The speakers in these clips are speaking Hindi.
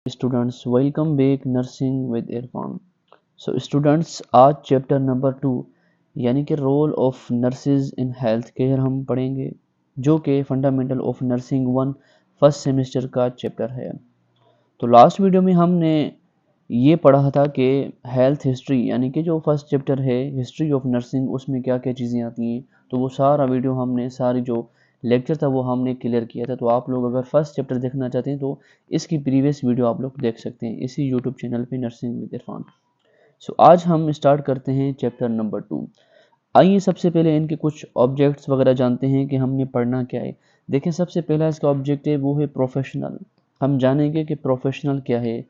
Students welcome back nursing with Irfan. So students आज चैप्टर नंबर 2 यानी कि role of nurses in health care हम पढ़ेंगे, जो कि fundamental of nursing 1 first semester का चैप्टर है। तो लास्ट वीडियो में हमने ये पढ़ा था कि हेल्थ हिस्ट्री यानी कि जो फर्स्ट चैप्टर है हिस्ट्री ऑफ नर्सिंग, उसमें क्या क्या चीज़ें आती हैं। तो वो सारा वीडियो हमने सारी जो लेक्चर था वो हमने क्लियर किया था। तो आप लोग अगर फर्स्ट चैप्टर देखना चाहते हैं तो इसकी प्रीवियस वीडियो आप लोग देख सकते हैं इसी यूट्यूब चैनल पे नर्सिंग विद इरफान। सो आज हम स्टार्ट करते हैं चैप्टर नंबर 2। आइए सबसे पहले इनके कुछ ऑब्जेक्ट्स वगैरह जानते हैं कि हमने पढ़ना क्या है। देखें, सबसे पहला इसका ऑब्जेक्ट है वो है प्रोफेशनल। हम जानेंगे कि प्रोफेशनल क्या है,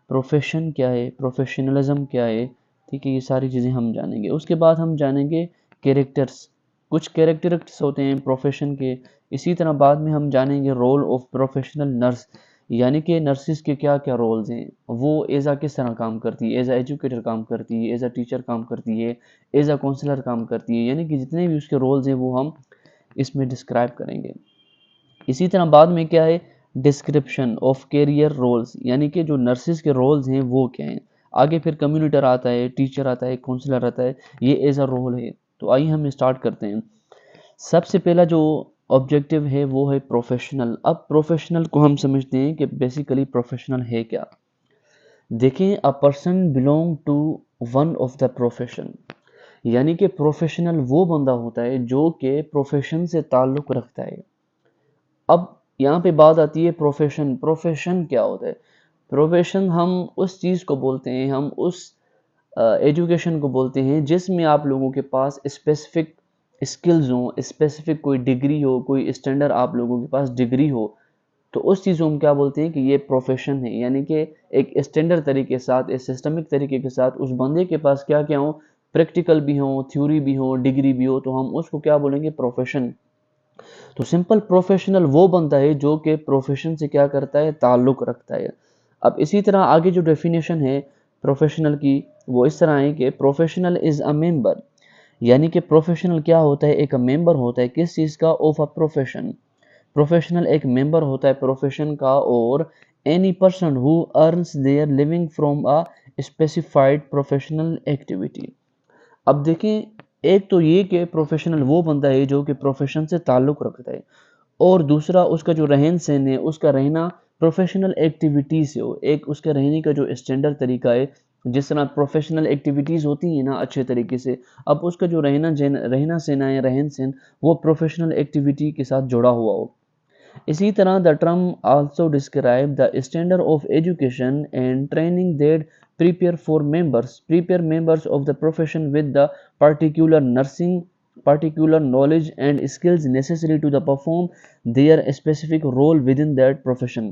प्रोफेशन क्या है, प्रोफेशनलिज्म क्या है। ठीक है, ये सारी चीज़ें हम जानेंगे। उसके बाद हम जानेंगे कैरेक्टर्स, कुछ कैरेक्टरिस्टिक्स होते हैं प्रोफेशन के। इसी तरह बाद में हम जानेंगे रोल ऑफ प्रोफेशनल नर्स, यानी कि नर्सिस के क्या क्या रोल्स हैं, वो एज आ किस तरह काम करती है, एज आ एजुकेटर काम करती है, एज आ टीचर काम करती है, एज अ काउंसलर काम करती है, यानी कि जितने भी उसके रोल्स हैं वो हम इसमें डिस्क्राइब करेंगे। इसी तरह बाद में क्या है, डिस्क्रिप्शन ऑफ कैरियर रोल्स, यानी कि जो नर्सिस के रोल्स हैं वो क्या हैं। आगे फिर कम्युनिटर आता है, टीचर आता है, काउंसलर आता है, ये एज अ रोल है। तो आइए हम स्टार्ट करते हैं। सबसे पहला जो ऑब्जेक्टिव है वो है प्रोफेशनल। अब प्रोफेशनल को हम समझते हैं कि बेसिकली प्रोफेशनल है क्या। देखें, a person belong to one of the profession, यानी कि प्रोफेशनल वो बंदा होता है जो कि प्रोफेशन से ताल्लुक़ रखता है। अब यहाँ पे बात आती है प्रोफेशन। प्रोफेशन क्या होता है? प्रोफेशन हम उस चीज़ को बोलते हैं, हम उस एजुकेशन को बोलते हैं जिसमें आप लोगों के पास स्पेसिफिक स्किल्स हों, स्पेसिफिक कोई डिग्री हो, कोई स्टैंडर्ड आप लोगों के पास डिग्री हो। तो उस चीज़ को हम क्या बोलते हैं कि ये प्रोफेशन है, यानी कि एक स्टैंडर्ड तरीके के साथ, एक सिस्टमिक तरीके के साथ उस बंदे के पास क्या क्या हो, प्रैक्टिकल भी हो, थ्योरी भी हो, डिग्री भी हो, तो हम उसको क्या बोलेंगे, प्रोफेशन। तो सिंपल प्रोफेशनल वो बनता है जो कि प्रोफेशन से क्या करता है, ताल्लुक़ रखता है। अब इसी तरह आगे जो डेफिनेशन है प्रोफेशनल की वो इस तरह है कि प्रोफेशनल इज़ अ मेंबर, यानी कि प्रोफेशनल क्या होता है, एक मेंबर होता है किस चीज़ का, ऑफ अ प्रोफेशन। प्रोफेशनल एक मेंबर होता है प्रोफेशन का, और any person who earns their living from a specified professional activity. अब देखें, एक तो ये कि प्रोफेशनल वो बंदा है जो कि प्रोफेशन से ताल्लुक़ रखता है, और दूसरा उसका जो रहन सहन है, उसका रहना प्रोफेशनल एक्टिविटी से हो, एक उसके रहने का जो स्टैंडर्ड तरीका है, जिस तरह प्रोफेशनल एक्टिविटीज़ होती हैं ना अच्छे तरीके से, अब उसका जो रहना सहना है, रहन सहन, वो प्रोफेशनल एक्टिविटी के साथ जुड़ा हुआ हो। इसी तरह the term also describe the standard of education and training that prepare members of the profession with the particular knowledge and skills necessary to the perform their specific role within that profession।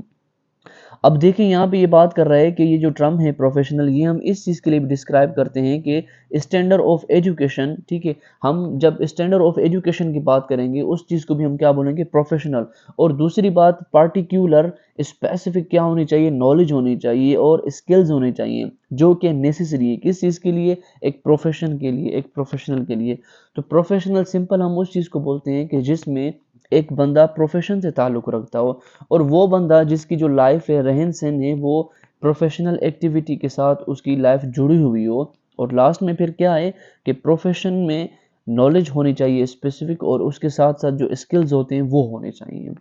अब देखिए, यहाँ पे ये बात कर रहा है कि ये जो टर्म है प्रोफेशनल, ये हम इस चीज़ के लिए डिस्क्राइब करते हैं कि स्टैंडर्ड ऑफ एजुकेशन। ठीक है, हम जब स्टैंडर्ड ऑफ एजुकेशन की बात करेंगे उस चीज़ को भी हम क्या बोलेंगे, प्रोफेशनल। और दूसरी बात, पार्टिकुलर, स्पेसिफिक क्या होनी चाहिए, नॉलेज होनी चाहिए और स्किल्स होने चाहिए जो कि नेसेसरी है किस चीज़ के लिए, एक प्रोफेशन के लिए, एक प्रोफेशनल के लिए। तो प्रोफेशनल सिंपल हम उस चीज़ को बोलते हैं कि जिसमें एक बंदा प्रोफेशन से ताल्लुक़ रखता हो, और वो बंदा जिसकी जो लाइफ है, रहन सहन है, वो प्रोफेशनल एक्टिविटी के साथ उसकी लाइफ जुड़ी हुई हो। और लास्ट में फिर क्या है कि प्रोफेशन में नॉलेज होनी चाहिए स्पेसिफिक, और उसके साथ साथ जो स्किल्स होते हैं वो होने चाहिए।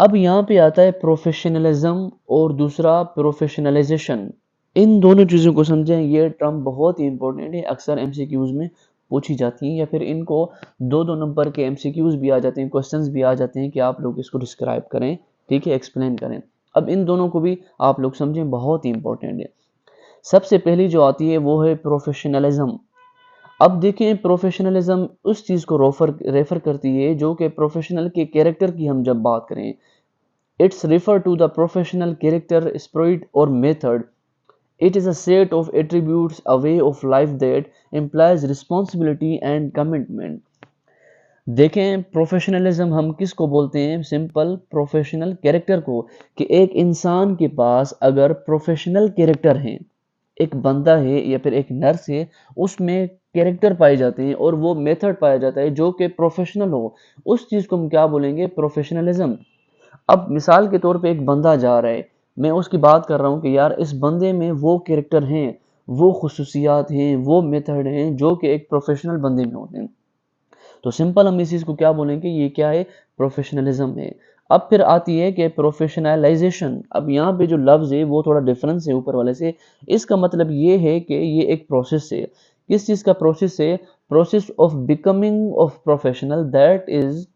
अब यहाँ पे आता है प्रोफेशनलिज्म और दूसरा प्रोफेशनलाइजेशन। इन दोनों चीज़ों को समझें, ये टर्म बहुत ही इंपॉर्टेंट है, अक्सर एमसीक्यूज में पूछी जाती हैं, या फिर इनको 2-2 नंबर के एमसीक्यूज भी आ जाते हैं, क्वेश्चंस भी आ जाते हैं कि आप लोग इसको डिस्क्राइब करें, ठीक है, एक्सप्लेन करें। अब इन दोनों को भी आप लोग समझें, बहुत ही इंपॉर्टेंट है। सबसे पहली जो आती है वो है प्रोफेशनलिज्म। अब देखें, प्रोफेशनलिज्म उस चीज़ को रेफर करती है जो कि प्रोफेशनल के कैरेक्टर की हम जब बात करें, it's refer to the professional character, spirit और method. It is a set of attributes, a way of life that implies responsibility and commitment। देखें, प्रोफेशनलिज्म हम किसको बोलते हैं, सिंपल प्रोफेशनल कैरेक्टर को, कि एक इंसान के पास अगर प्रोफेशनल कैरेक्टर है, एक बंदा है या फिर एक नर्स है, उसमें कैरेक्टर पाए जाते हैं और वो मेथड पाया जाता है जो कि प्रोफेशनल हो, उस चीज़ को हम क्या बोलेंगे, प्रोफेशनलिज्म। अब मिसाल के तौर पे एक बंदा जा रहा है, मैं उसकी बात कर रहा हूँ कि यार इस बंदे में वो कैरेक्टर हैं, वो खुसूसियात हैं, वो मेथड हैं जो कि एक प्रोफेशनल बंदे में होते हैं। तो सिंपल हम इस चीज़ को क्या बोलेंगे, ये क्या है, प्रोफेशनलिज्म है। अब फिर आती है कि प्रोफेशनलाइजेशन। अब यहाँ पे जो लफ्ज़ है वो थोड़ा डिफरेंस है ऊपर वाले से। इसका मतलब ये है कि ये एक प्रोसेस है। किस चीज़ का प्रोसेस है? Process of becoming of professional, that is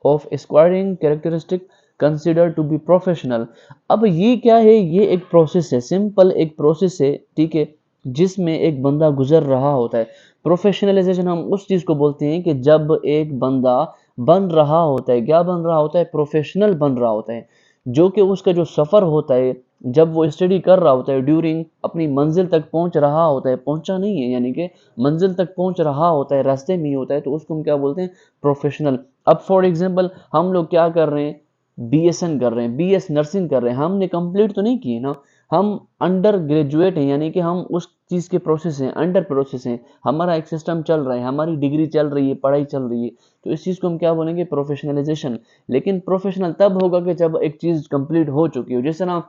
of acquiring characteristic consider to be professional. अब ये क्या है? ये एक प्रोसेस है, सिंपल एक प्रोसेस है, ठीक है, जिसमें एक बंदा गुजर रहा होता है। प्रोफेशनलाइजेशन हम उस चीज़ को बोलते हैं कि जब एक बंदा बन रहा होता है, क्या बन रहा होता है? प्रोफेशनल बन रहा होता है। जो कि उसका जो सफ़र होता है, जब वो स्टडी कर रहा होता है, ड्यूरिंग अपनी मंजिल तक पहुंच रहा होता है, पहुंचा नहीं है यानी कि मंजिल तक पहुंच रहा होता है, रास्ते में ही होता है, तो उसको हम क्या बोलते हैं? प्रोफेशनल। अब फॉर एग्जांपल हम लोग क्या कर रहे हैं? बीएसएन कर रहे हैं, बीएस नर्सिंग कर रहे हैं, हमने कंप्लीट तो नहीं की ना, हम अंडर ग्रेजुएट हैं, यानी कि हम उस चीज़ के प्रोसेस हैं, अंडर प्रोसेस हैं, हमारा एक सिस्टम चल रहा है, हमारी डिग्री चल रही है, पढ़ाई चल रही है, तो इस चीज़ को हम क्या बोलेंगे? प्रोफेशनलाइजेशन। लेकिन प्रोफेशनल तब होगा कि जब एक चीज़ कंप्लीट हो चुकी हो। जैसे ना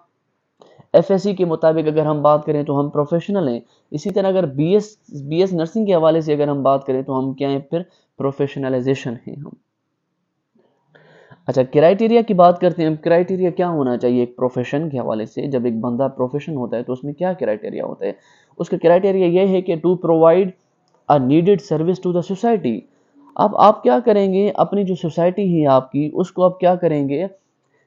एफएससी के मुताबिक अगर हम बात करें तो हम प्रोफेशनल हैं। इसी तरह अगर बीएस नर्सिंग के हवाले से अगर हम बात करें तो हम क्या हैं? फिर प्रोफेशनलाइजेशन हैं हम। अच्छा, क्राइटेरिया की बात करते हैं हम। क्राइटेरिया क्या होना चाहिए एक प्रोफेशन के हवाले से? जब एक बंदा प्रोफेशन होता है तो उसमें क्या क्राइटेरिया होता है? उसका क्राइटेरिया ये है कि to provide a needed service to the society. अब आप क्या करेंगे? अपनी जो सोसाइटी है आपकी, उसको आप क्या करेंगे?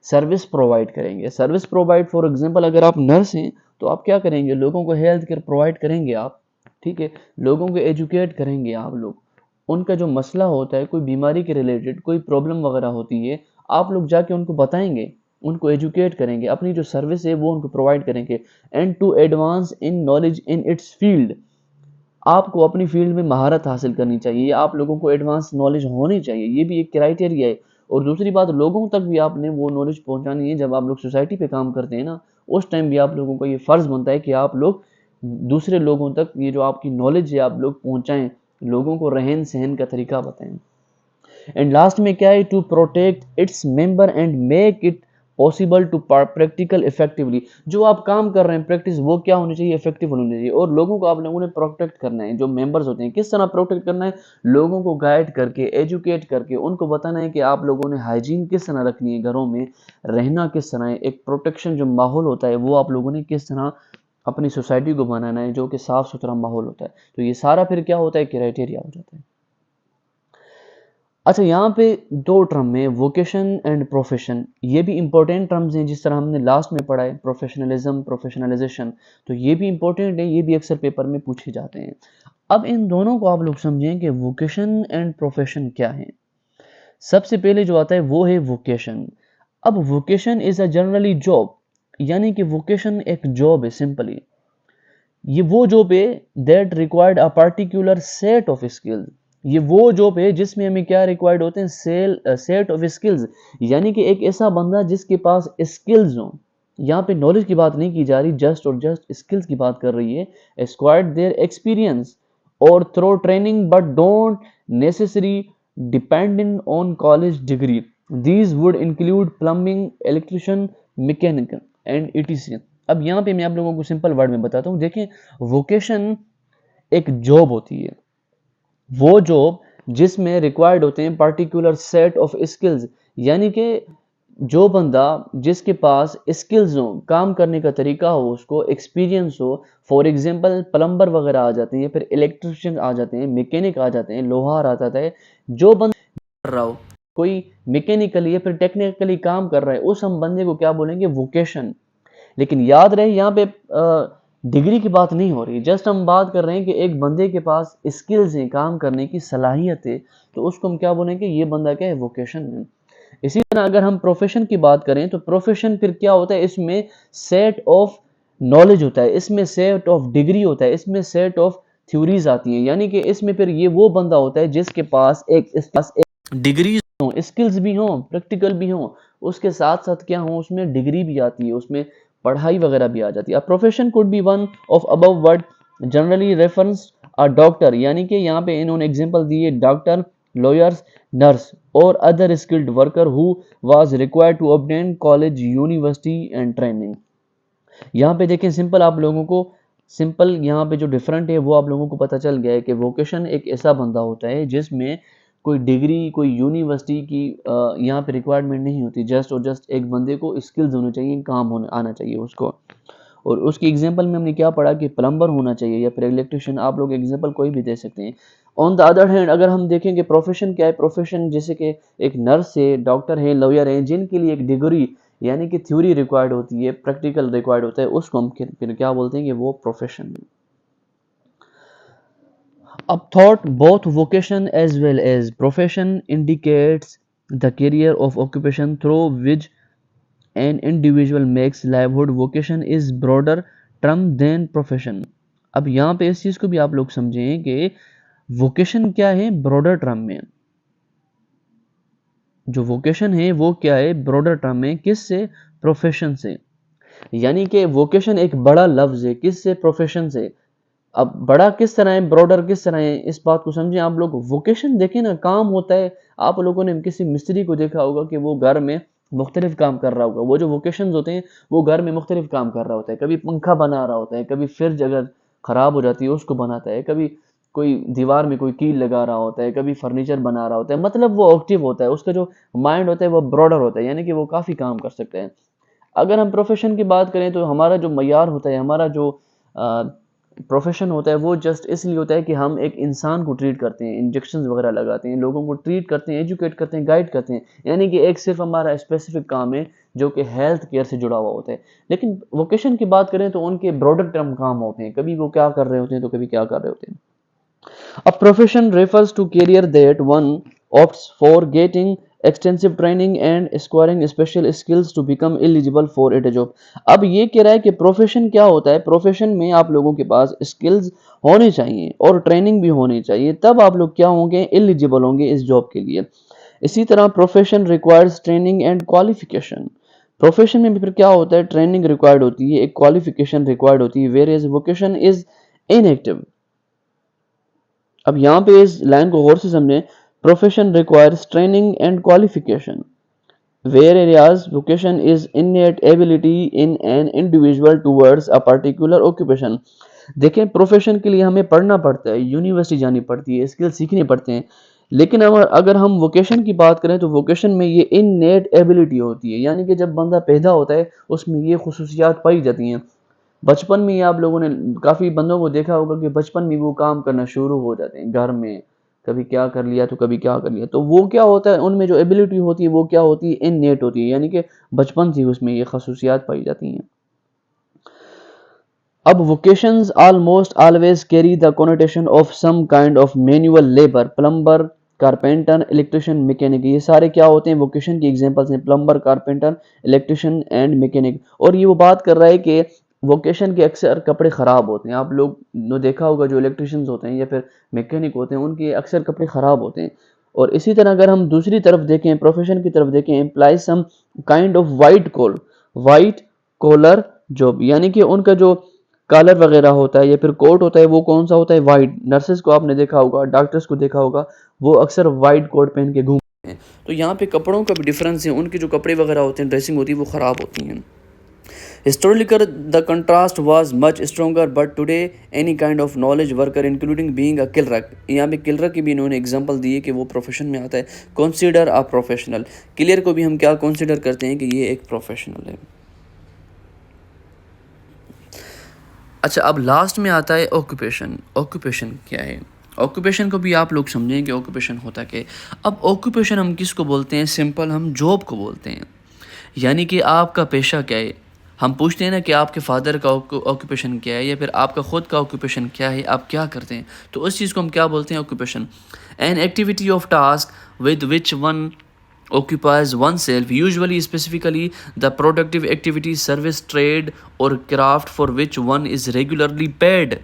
सर्विस प्रोवाइड करेंगे। सर्विस प्रोवाइड, फॉर एग्जांपल अगर आप नर्स हैं तो आप क्या करेंगे? लोगों को हेल्थ केयर प्रोवाइड करेंगे आप, ठीक है, लोगों को एजुकेट करेंगे आप लोग। उनका जो मसला होता है, कोई बीमारी के रिलेटेड कोई प्रॉब्लम वगैरह होती है, आप लोग जाके उनको बताएंगे, उनको एजुकेट करेंगे, अपनी जो सर्विस है वो उनको प्रोवाइड करेंगे। And to advance in knowledge in its field, आपको अपनी फील्ड में महारत हासिल करनी चाहिए, आप लोगों को एडवांस नॉलेज होनी चाहिए, ये भी एक क्राइटेरिया है। और दूसरी बात, लोगों तक भी आपने वो नॉलेज पहुंचानी है। जब आप लोग सोसाइटी पे काम करते हैं ना, उस टाइम भी आप लोगों का ये फ़र्ज़ बनता है कि आप लोग दूसरे लोगों तक ये जो आपकी नॉलेज है आप लोग पहुंचाएं, लोगों को रहन सहन का तरीका बताएं। एंड लास्ट में क्या है? To protect its member and make it possible to practical effectively. जो आप काम कर रहे हैं प्रैक्टिस, वो क्या होनी चाहिए? इफेक्टिव होनी चाहिए। और लोगों को आप लोगों ने प्रोटेक्ट करना है, जो मेंबर्स होते हैं किस तरह प्रोटेक्ट करना है? लोगों को गाइड करके, एजुकेट करके, उनको बताना है कि आप लोगों ने हाइजीन किस तरह रखनी है, घरों में रहना किस तरह है, एक प्रोटेक्शन जो माहौल होता है वो आप लोगों ने किस तरह अपनी सोसाइटी को बनाना है, जो कि साफ सुथरा माहौल होता है। तो ये सारा फिर क्या होता है? क्राइटेरिया हो जाता है। अच्छा, यहाँ पे दो टर्म है, वोकेशन एंड प्रोफेशन। ये भी इंपॉर्टेंट टर्म्स हैं, जिस तरह हमने लास्ट में पढ़ा है, प्रोफेशनलिज्म, प्रोफेशनलाइजेशन। तो ये भी इंपॉर्टेंट है, ये भी अक्सर पेपर में पूछे जाते हैं। अब इन दोनों को आप लोग समझें कि वोकेशन एंड प्रोफेशन क्या है। सबसे पहले जो आता है वो है वोकेशन। अब vocation is a generally job, यानी कि वोकेशन एक जॉब है सिंपली। ये वो जॉब है that required a particular set of skills. ये वो जॉब है जिसमें हमें क्या रिक्वायर्ड होते हैं? सेट ऑफ स्किल्स, यानी कि एक ऐसा बंदा जिसके पास स्किल्स हो। यहाँ पे नॉलेज की बात नहीं की जा रही, जस्ट और जस्ट स्किल्स की बात कर रही है। एक्वायर्ड देयर एक्सपीरियंस और through training but don't necessary dependent on college degree. These would include plumbing, electrician, mechanical and etc. अब यहाँ पे मैं आप लोगों को सिंपल वर्ड में बताता हूँ। देखें, वोकेशन एक जॉब होती है, वो जॉब जिसमें रिक्वायर्ड होते हैं पर्टिकुलर सेट ऑफ स्किल्स, यानी कि जो बंदा जिसके पास स्किल्स हो, काम करने का तरीका हो, उसको एक्सपीरियंस हो। फॉर एग्जांपल प्लम्बर वगैरह आ जाते हैं, फिर इलेक्ट्रिशियन आ जाते हैं, मैकेनिक आ जाते हैं, लोहार आ जाता है। जो बंदा कर रहा हो, कोई मैकेनिकली या फिर टेक्निकली काम कर रहा है, उस हम बंदे को क्या बोलेंगे? वोकेशन। लेकिन याद रहे यहाँ पे डिग्री की बात नहीं हो रही, जस्ट हम बात कर रहे हैं कि एक बंदे के पास स्किल्स हैं, काम करने की सलाहियत है, तो उसको हम क्या बोलेंगे? ये बंदा क्या है? वोकेशन है। इसी तरह अगर हम प्रोफेशन की बात करें तो प्रोफेशन फिर क्या होता है? इसमें सेट ऑफ नॉलेज होता है, इसमें सेट ऑफ डिग्री होता है, इसमें सेट ऑफ थ्योरीज आती हैं, यानी कि इसमें फिर ये वो बंदा होता है जिसके पास एक डिग्री हो, स्किल्स भी हो, प्रैक्टिकल भी हो, उसके साथ साथ क्या हो? उसमें डिग्री भी आती है, उसमें पढ़ाई वगैरह भी आ जाती है। Profession could be one of above word generally reference a doctor, यानी कि यहाँ पे इन्होंने एग्जांपल दी है doctor, lawyers, nurse, or other skilled worker who was required to obtain college, university and training. यहाँ पे देखें सिंपल आप लोगों को सिंपल यहाँ पे जो डिफरेंट है वो आप लोगों को पता चल गया है कि वोकेशन एक ऐसा बंदा होता है जिसमें कोई डिग्री कोई यूनिवर्सिटी की यहाँ पे रिक्वायरमेंट नहीं होती, जस्ट और जस्ट एक बंदे को स्किल्स होने चाहिए, काम होने आना चाहिए उसको। और उसकी एग्जांपल में हमने क्या पढ़ा कि प्लम्बर होना चाहिए या फिर इलेक्ट्रिशियन, आप लोग एग्जांपल कोई भी दे सकते हैं। ऑन द अदर हैंड अगर हम देखेंगे प्रोफेशन क्या है, प्रोफेशन जैसे कि एक नर्स है, डॉक्टर है, लॉयर है, जिनके लिए एक डिग्री यानी कि थ्योरी रिक्वायर्ड होती है, प्रैक्टिकल रिक्वायर्ड होता है, उसको हम फिर क्या बोलते हैं कि वो प्रोफेशन है। अब thought both vocation as well as profession indicates the career of occupation through which an individual makes livelihood. Vocation is broader term than profession. अब यहाँ पे इस चीज को भी आप लोग समझें कि वोकेशन क्या है ब्रॉडर टर्म में, जो वोकेशन है वो क्या है ब्रॉडर टर्म में, किससे, प्रोफेशन से। यानी कि वोकेशन एक बड़ा लफ्ज है, किससे, प्रोफेशन से। अब बड़ा किस तरह है, ब्रॉडर किस तरह है, इस बात को समझें आप लोग। वोकेशन देखें ना, काम होता है, आप लोगों ने किसी मिस्त्री को देखा होगा कि वो घर में मुख्तलिफ काम कर रहा होगा। वो जो वोकेशंस होते हैं वो घर में मुख्तलिफ काम कर रहा होता है, कभी पंखा बना रहा होता है, कभी फ्रिज अगर ख़राब हो जाती है उसको बनाता है, कभी कोई दीवार में कोई कील लगा रहा होता है, कभी फर्नीचर बना रहा होता है। मतलब वो एक्टिव होता है, उसका जो माइंड होता है वो ब्रॉडर होता है, यानी कि वो काफ़ी काम कर सकते हैं। अगर हम प्रोफेशन की बात करें तो हमारा जो मयार होता है, हमारा जो प्रोफेशन होता है वो जस्ट इसलिए होता है कि हम एक इंसान को ट्रीट करते हैं, इंजेक्शन वगैरह लगाते हैं, लोगों को ट्रीट करते हैं, एजुकेट करते हैं, गाइड करते हैं। यानी कि एक सिर्फ हमारा स्पेसिफिक काम है जो कि हेल्थ केयर से जुड़ा हुआ होता है। लेकिन वोकेशन की बात करें तो उनके ब्रॉडर टर्म काम होते हैं, कभी वो क्या कर रहे होते हैं तो कभी क्या कर रहे होते हैं। A profession refers to career that one opts for getting extensive training and acquiring special skills to become eligible for a job. अब ये कह रहा है कि प्रोफेशन क्या होता है, प्रोफेशन में आप लोगों के पास स्किल्स होने चाहिए और ट्रेनिंग भी होनी चाहिए, तब आप लोग क्या होंगे, एलिजिबल होंगे इस जॉब के लिए। इसी तरह profession requires training and qualification. Profession में भी फिर क्या होता है, ट्रेनिंग रिक्वायर्ड होती है, एक क्वालिफिकेशन रिक्वायर्ड होती है, whereas vocation is inactive. अब यहाँ पे इस लाइन को गौर से समझें, profession requires training and qualification where areas vocation is innate ability in an individual towards a particular occupation. देखें प्रोफेशन के लिए हमें पढ़ना पड़ता है, यूनिवर्सिटी जानी पड़ती है, स्किल सीखने पड़ते हैं। लेकिन अगर हम वोकेशन की बात करें तो वोकेशन में ये innate एबिलिटी होती है, यानी कि जब बंदा पैदा होता है उसमें ये खुसूसियात पाई जाती हैं। बचपन में ही आप लोगों ने काफ़ी बंदों को देखा होगा कि बचपन में वो काम करना शुरू हो जाते हैं घर में, कभी क्या कर लिया तो कभी क्या कर लिया, तो वो क्या होता है, उनमें जो एबिलिटी होती है वो क्या होती है, इननेट होती है, यानी कि बचपन से उसमें ये खसूसियात पाई जाती हैं। अब vocations almost always carry the connotation of some kind of manual labour, plumber, carpenter, electrician, mechanic. ये सारे क्या होते हैं, वोकेशन की एग्जांपल्स हैं, plumber, carpenter, electrician and mechanic. और ये वो बात कर रहा है कि वोकेशन के अक्सर कपड़े ख़राब होते हैं। आप लोग ने देखा होगा जो इलेक्ट्रिशियंस होते हैं या फिर मैकेनिक होते हैं उनके अक्सर कपड़े ख़राब होते हैं। और इसी तरह अगर हम दूसरी तरफ देखें, प्रोफेशन की तरफ देखें, employ some kind of white collar job, यानी कि उनका जो कॉलर वगैरह होता है या फिर कोट होता है वो कौन सा होता है, वाइट। नर्सेस को आपने देखा होगा, डॉक्टर्स को देखा होगा, वो अक्सर वाइट कोट पहन के घूमते हैं। तो यहाँ पे कपड़ों का भी डिफरेंस है, उनके जो कपड़े वगैरह होते हैं, ड्रेसिंग होती है, वो ख़राब होती हैं। Historically, the contrast was much stronger, but today any kind of knowledge worker, including being a clerk, यहाँ पे क्लर्क की भी इन्होंने एग्जांपल दी है कि वो प्रोफेशन में आता है। कंसीडर अ प्रोफेशनल, क्लियर को भी हम क्या कंसीडर करते हैं कि ये एक प्रोफेशनल है। अच्छा, अब लास्ट में आता है ऑक्यूपेशन। ऑक्यूपेशन क्या है, ऑक्यूपेशन को भी आप लोग समझें कि ऑक्यूपेशन होता क्या है। अब ऑक्यूपेशन हम किसको बोलते हैं, सिंपल हम जॉब को बोलते हैं। यानी कि आपका पेशा क्या है, हम पूछते हैं ना कि आपके फादर का ऑक्यूपेशन क्या है या फिर आपका ख़ुद का ऑक्यूपेशन क्या है, आप क्या करते हैं, तो उस चीज़ को हम क्या बोलते हैं, occupation. An activity of task with which one occupies oneself, usually specifically the productive activity, service, trade or craft for which one is regularly paid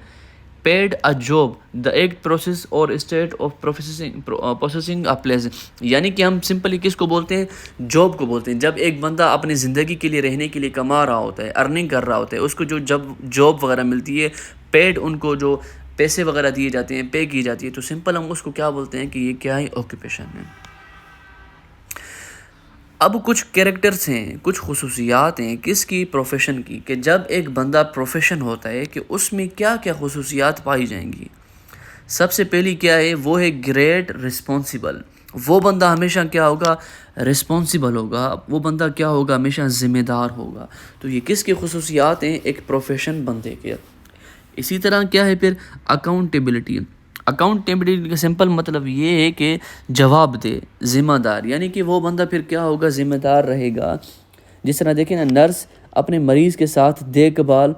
a job, the act, process or state of processing a place। यानी कि हम सिंपली किसको बोलते हैं, जॉब को बोलते हैं। जब एक बंदा अपनी ज़िंदगी के लिए रहने के लिए कमा रहा होता है, अर्निंग कर रहा होता है, उसको जो जब जॉब वगैरह मिलती है, पेड उनको जो पैसे वगैरह दिए जाते हैं, पे की जाती है, तो सिंपल हम उसको क्या बोलते हैं कि ये क्या है, ऑक्यूपेशन है। अब कुछ कैरेक्टर्स हैं, कुछ खुसूसियात हैं किसकी, प्रोफेशन की, कि जब एक बंदा प्रोफेशन होता है कि उसमें क्या क्या खुसूसियात पाई जाएंगी। सबसे पहली क्या है, वो है ग्रेट रिस्पॉन्सिबल। वो बंदा हमेशा क्या होगा, रिस्पॉन्सिबल होगा। वो बंदा क्या होगा, हमेशा ज़िम्मेदार होगा। तो ये किसकी खुसूसियात हैं, एक प्रोफेशन बंदे के। इसी तरह क्या है फिर, अकाउंटेबिलिटी। अकाउंटेबिलिटी का सिंपल मतलब ये है कि जवाब दे, ज़िम्मेदार, यानी कि वो बंदा फिर क्या होगा, ज़िम्मेदार रहेगा। जिस तरह देखें ना, नर्स अपने मरीज़ के साथ देखभाल,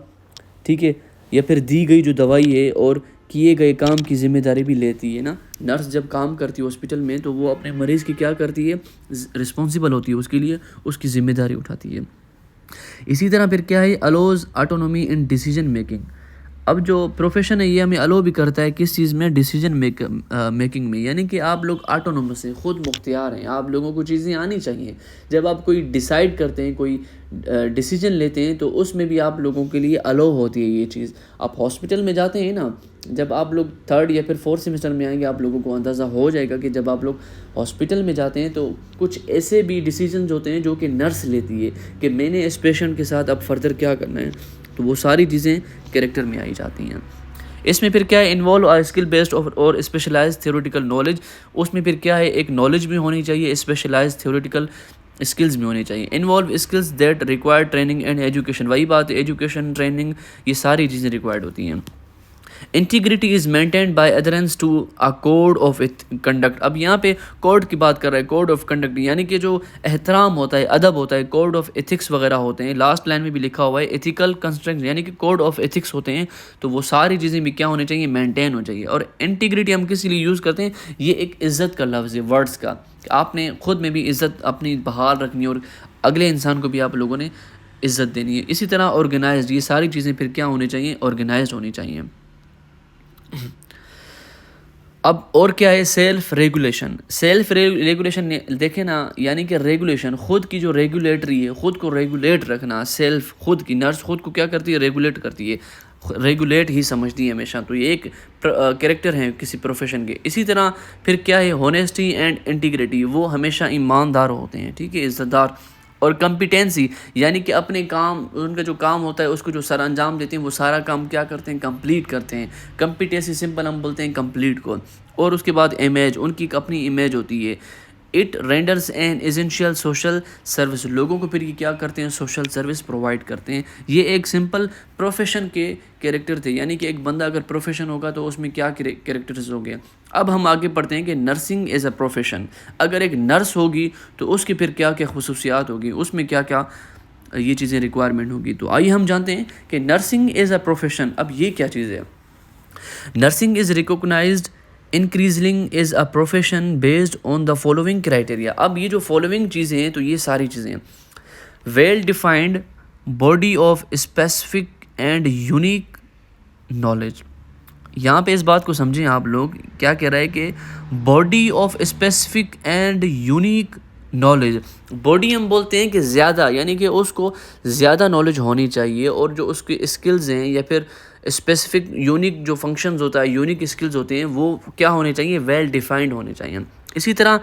ठीक है, या फिर दी गई जो दवाई है और किए गए काम की ज़िम्मेदारी भी लेती है ना। नर्स जब काम करती है हॉस्पिटल में तो वो अपने मरीज़ की क्या करती है, रिस्पॉन्सिबल होती है उसके लिए, उसकी ज़िम्मेदारी उठाती है। इसी तरह फिर क्या है, allows autonomy in decision making. अब जो प्रोफेशन है ये हमें अलो भी करता है किस चीज़ में, डिसीजन मेकिंग में, यानी कि आप लोग ऑटोनोमस हैं, ख़ुद मुख्तियार हैं, आप लोगों को चीज़ें आनी चाहिए। जब आप कोई डिसाइड करते हैं, कोई डिसीजन लेते हैं, तो उसमें भी आप लोगों के लिए अलो होती है ये चीज़। आप हॉस्पिटल में जाते हैं ना, जब आप लोग 3rd या फिर 4th सेमेस्टर में आएंगे, आप लोगों को अंदाज़ा हो जाएगा कि जब आप लोग हॉस्पिटल में जाते हैं तो कुछ ऐसे भी डिसीजंस होते हैं जो कि नर्स लेती है कि मैंने इस पेशेंट के साथ अब फर्दर क्या करना है। तो वो सारी चीज़ें कैरेक्टर में आई जाती हैं। इसमें फिर क्या है, इन्वॉल्व स्किल बेस्ड और स्पेशलाइज्ड थ्योरेटिकल नॉलेज। उसमें फिर क्या है, एक नॉलेज भी होनी चाहिए, स्पेशलाइज्ड थ्योरेटिकल स्किल्स भी होनी चाहिए। Involve skills that require training and education. वही बात है, एजुकेशन, ट्रेनिंग, ये सारी चीज़ें रिक्वायर्ड होती हैं। Integrity is maintained by adherence to a code of conduct. अब यहाँ पे कोड की बात कर रहा है, कोड ऑफ कंडक्ट, यानी कि जो एहतराम होता है, अदब होता है, कोड ऑफ एथिक्स वगैरह होते हैं। लास्ट लाइन में भी लिखा हुआ है एथिकल कंस्ट्रक्ट, यानी कि कोड ऑफ एथिक्स होते हैं। तो वो सारी चीज़ें भी क्या होनी चाहिए, मेंटेन हो चाहिए। और इंटीग्रिटी हम किस लिए यूज़ करते हैं, ये एक इज़्ज़त का लफ्ज़ है, वर्ड्स का। आपने ख़ुद में भी इज़्ज़त अपनी बहाल रखनी है और अगले इंसान को भी आप लोगों ने इज़्ज़त देनी है। इसी तरह ऑर्गेनाइज्ड, ये सारी चीज़ें फिर क्या होनी चाहिए, ऑर्गेनाइज्ड होनी चाहिए। अब और क्या है, सेल्फ रेगुलेशन। सेल्फ रेगुलेशन देखें ना, यानी कि रेगुलेशन, खुद की जो रेगुलेटरी है, खुद को रेगुलेट रखना, सेल्फ, खुद की, नर्स खुद को क्या करती है, रेगुलेट करती है, रेगुलेट ही समझती है हमेशा। तो ये एक कैरेक्टर है किसी प्रोफेशन के। इसी तरह फिर क्या है, होनेस्टी एंड इंटीग्रिटी, वो हमेशा ईमानदार होते हैं, ठीक है, इज़्ज़तदार। और कम्पिटेंसी, यानी कि अपने काम, उनका जो काम होता है उसको जो सर अंजाम देते हैं, वो सारा काम क्या करते हैं, कंप्लीट करते हैं। कम्पिटेंसी सिंपल हम बोलते हैं कंप्लीट को। और उसके बाद इमेज, उनकी एक अपनी इमेज होती है। It renders an essential social service, लोगों को फिर ये क्या करते हैं, सोशल सर्विस प्रोवाइड करते हैं। ये एक सिंपल प्रोफेशन के कैरेक्टर थे, यानी कि एक बंदा अगर प्रोफेशन होगा तो उसमें क्या कैरेक्टर्स हो गए। अब हम आगे पढ़ते हैं कि नर्सिंग एज अ प्रोफेशन, अगर एक नर्स होगी तो उसकी फिर क्या क्या खुसूसियात होगी, उसमें क्या क्या ये चीज़ें रिक्वायरमेंट होगी। तो आइए हम जानते हैं कि नर्सिंग एज अ प्रोफेशन, अब ये क्या चीज़ है। Nursing is recognised increasing is a profession based on the following criteria. अब ये जो फॉलोइंग चीज़ें हैं, तो ये सारी चीज़ें हैं, well defined body of specific and unique knowledge. यहाँ पे इस बात को समझें आप लोग, क्या कह रहा है कि body of specific and unique knowledge. Body हम बोलते हैं कि ज़्यादा, यानी कि उसको ज़्यादा नॉलेज होनी चाहिए, और जो उसकी स्किल्स हैं या फिर स्पेसिफिक यूनिक जो फंक्शंस होता है, यूनिक स्किल्स होते हैं, वो क्या होने चाहिए, वेल डिफाइंड होने चाहिए। इसी तरह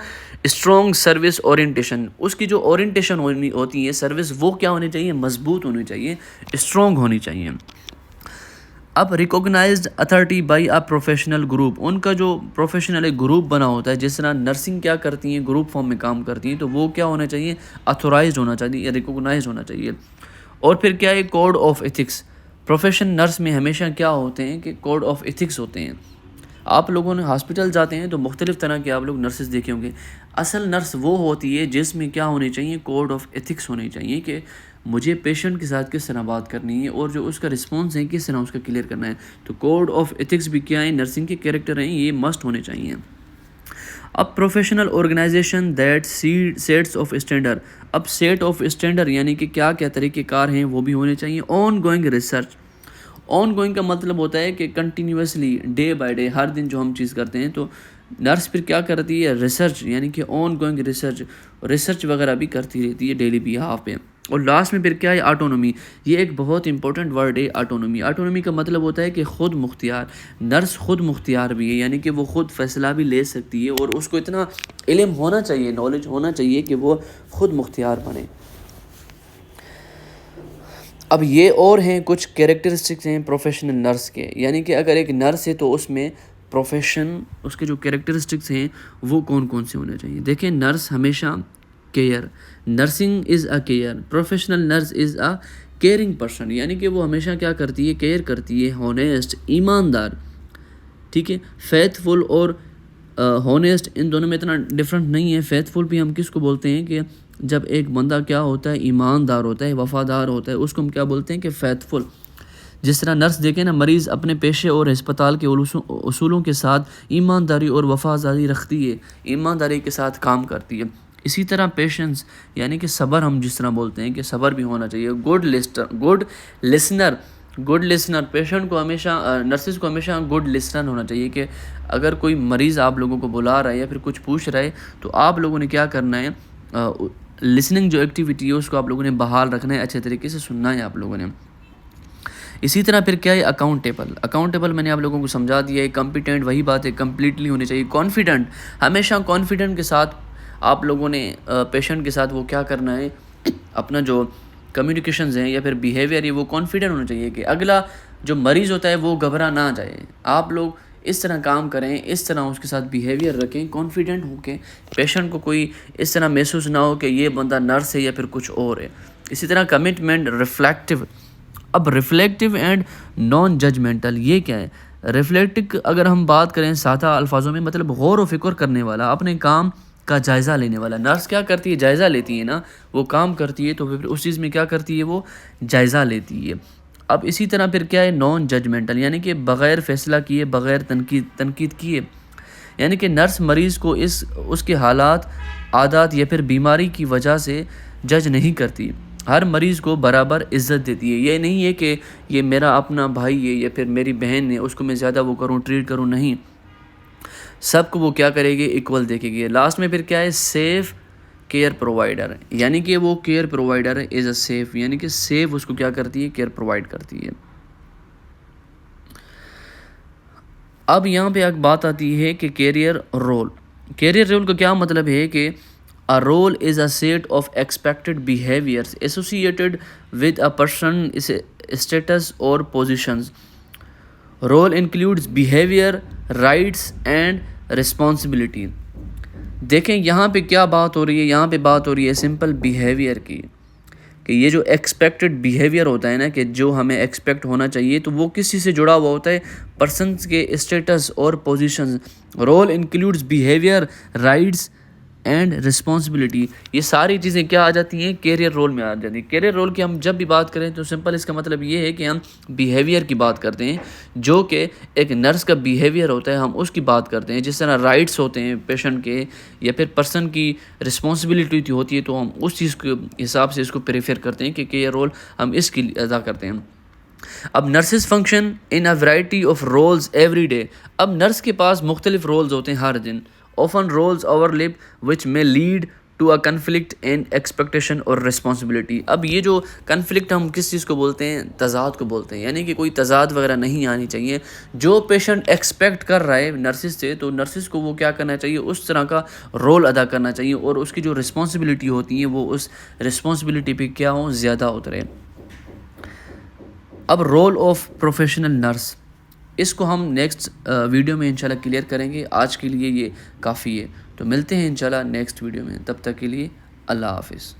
स्ट्रॉन्ग सर्विस ओरिएंटेशन, उसकी जो ओरिएंटेशन होती है सर्विस, वो क्या होनी चाहिए, मजबूत होनी चाहिए, स्ट्रॉन्ग होनी चाहिए। अब recognised authority by a professional group, उनका जो प्रोफेशनल एक ग्रुप बना होता है, जिस तरह नर्सिंग क्या करती हैं, ग्रुप फॉर्म में काम करती हैं, तो वो क्या होना चाहिए, अथोराइज्ड होना चाहिए या रिकॉग्नाइज्ड होना चाहिए। और फिर क्या है, code of ethics. Profession nurse में हमेशा क्या होते हैं कि कोड ऑफ एथिक्स होते हैं। आप लोगों ने हॉस्पिटल जाते हैं तो मुख्तलिफ़ तरह के आप लोग नर्सेज देखे होंगे। असल नर्स वो होती है जिसमें क्या होनी चाहिए, कोड ऑफ एथिक्स होनी चाहिए कि मुझे पेशेंट के साथ किस तरह बात करनी है और जो उसका रिस्पॉन्स है किस तरह उसका क्लियर करना है। तो कोड ऑफ एथिक्स भी क्या है, नर्सिंग के कैरेक्टर हैं, ये मस्ट होने चाहिए। अब professional organisation that sets of standard. अब सेट ऑफ स्टैंडर्ड यानी कि क्या क्या तरीक़ेकार हैं वो भी होने चाहिए। On going research, on going का मतलब होता है कि कंटिन्यूसली, डे बाय डे, हर दिन जो हम चीज़ करते हैं। तो नर्स फिर क्या करती है, रिसर्च, यानी कि ऑन गोइंग रिसर्च वगैरह भी करती रहती है डेली बिहाफ पे। और लास्ट में फिर क्या है, ऑटोनॉमी। ये एक बहुत इंपॉर्टेंट वर्ड है ऑटोनॉमी। ऑटोनॉमी का मतलब होता है कि ख़ुद मुख्तियार। नर्स ख़ुद मुख्तियार भी है, यानी कि वो ख़ुद फैसला भी ले सकती है और उसको इतना इल्म होना चाहिए, नॉलेज होना चाहिए कि वो ख़ुद मुख्तियार बने। अब ये और हैं कुछ कैरेक्टरिस्टिक्स हैं प्रोफेशनल नर्स के, यानी कि अगर एक नर्स है तो उसमें प्रोफेशन, उसके जो कैरेक्टरिस्टिक्स हैं वो कौन कौन से होने चाहिए। देखें, नर्स हमेशा care, nursing is a care, professional nurse is a caring person, यानी कि वो हमेशा क्या करती है, केयर करती है, हॉनेस्ट, ईमानदार, ठीक है, फेथफुल और हॉनेस्ट, इन दोनों में इतना डिफरेंट नहीं है। फेथफुल भी हम किसको बोलते हैं कि जब एक बंदा क्या होता है, ईमानदार होता है, वफ़ादार होता है, उसको हम क्या बोलते हैं कि फेथफुल। जिस तरह नर्स देखें ना, मरीज़ अपने पेशे और अस्पताल के उसूलों के साथ ईमानदारी और वफ़ादारी रखती है, ईमानदारी के साथ काम करती है। इसी तरह पेशेंस, यानी कि सब्र, हम जिस तरह बोलते हैं कि सब्र भी होना चाहिए। गुड लिसनर, पेशेंट को हमेशा, नर्सिस को हमेशा गुड लिसनर होना चाहिए कि अगर कोई मरीज़ आप लोगों को बुला रहा है या फिर कुछ पूछ रहा है तो आप लोगों ने क्या करना है, लिसनिंग जो एक्टिविटी है उसको आप लोगों ने बहाल रखना है, अच्छे तरीके से सुनना है आप लोगों ने। इसी तरह फिर क्या है, अकाउंटेबल मैंने आप लोगों को समझा दिया है। कॉम्पिटेंट, वही बात है, कम्प्लीटली होनी चाहिए। कॉन्फिडेंट, हमेशा कॉन्फिडेंट के साथ आप लोगों ने पेशेंट के साथ वो क्या करना है, अपना जो कम्युनिकेशंस हैं या फिर बिहेवियर है वो कॉन्फिडेंट होना चाहिए कि अगला जो मरीज़ होता है वो घबरा ना जाए। आप लोग इस तरह काम करें, इस तरह उसके साथ बिहेवियर रखें, कॉन्फिडेंट होके, पेशेंट को कोई इस तरह महसूस ना हो कि ये बंदा नर्स है या फिर कुछ और है। इसी तरह कमिटमेंट, रिफ्लेक्टिव। अब रिफ्लेक्टिव एंड नॉन जजमेंटल, ये क्या है? रिफ्लेक्टिव अगर हम बात करें सादा अल्फाजों में, मतलब गौर व फिक्र करने वाला, अपने काम का जायज़ा लेने वाला। नर्स क्या करती है, जायज़ा लेती है ना, वो काम करती है तो फिर उस चीज़ में क्या करती है, वो जायज़ा लेती है। अब इसी तरह फिर क्या है, नॉन जजमेंटल, यानी कि बग़ैर फ़ैसला किए, बग़ैर तनकीद किए, यानी कि नर्स मरीज़ को उसके हालात, आदत या फिर बीमारी की वजह से जज नहीं करती, हर मरीज़ को बराबर इज़्ज़त देती है। ये नहीं है कि ये मेरा अपना भाई है या फिर मेरी बहन है, उसको मैं ज़्यादा वो करूँ, ट्रीट करूँ, नहीं, सबको वो क्या करेगी, इक्वल देखेगी। लास्ट में फिर क्या है, सेफ़ केयर प्रोवाइडर, यानी कि वो care provider is a safe, यानी कि सेफ़ उसको क्या करती है, केयर प्रोवाइड करती है। अब यहाँ पे एक बात आती है कि कैरियर रोल का क्या मतलब है कि a role is a set of expected behaviours associated with a person status और positions. Role includes behaviour, rights and responsibility. देखें यहाँ पे क्या बात हो रही है, यहाँ पे बात हो रही है सिंपल बिहेवियर की, कि ये जो एक्सपेक्टेड बिहेवियर होता है ना, कि जो हमें एक्सपेक्ट होना चाहिए, तो वो किसी से जुड़ा हुआ होता है, पर्सन्स के स्टेटस और positions. Role includes behaviour, rights and responsibility. ये सारी चीज़ें क्या आ जाती हैं, कैरियर रोल में आ जाती हैं। कैरियर रोल की हम जब भी बात करें तो सिंपल इसका मतलब ये है कि हम बिहेवियर की बात करते हैं, जो कि एक नर्स का बिहेवियर होता है, हम उसकी बात करते हैं। जिस तरह राइट्स होते हैं पेशेंट के या फिर पर्सन की रिस्पॉन्सिबिलिटी होती है, तो हम उस चीज़ के हिसाब से इसको प्रेफर करते हैं कि कैरियर रोल हम इसकी अदा करते हैं। अब nurses function in a variety of roles every day. अब नर्स के पास मुख्तलिफ रोल्स होते हैं हर दिन। ऑफन रोल्स ओवरलैप विच में lead to a conflict in expectation और रिस्पॉन्सिबिलिटी। अब ये जो कन्फ्लिक्ट हम किस चीज़ को बोलते हैं, तज़ाद को बोलते हैं, यानी कि कोई तज़ाद वगैरह नहीं आनी चाहिए। जो पेशेंट एक्सपेक्ट कर रहा है नर्सिस से, तो नर्सिस को वो क्या करना चाहिए, उस तरह का रोल अदा करना चाहिए, और उसकी जो रिस्पॉन्सिबिलिटी होती है वो उस रिस्पॉन्सिबिलिटी पे क्या हो, ज़्यादा उतरे। अब रोल ऑफ प्रोफेशनल नर्स, इसको हम नेक्स्ट वीडियो में इंशाल्लाह क्लियर करेंगे। आज के लिए ये काफ़ी है, तो मिलते हैं इंशाल्लाह नेक्स्ट वीडियो में। तब तक के लिए अल्लाह हाफ़िज़।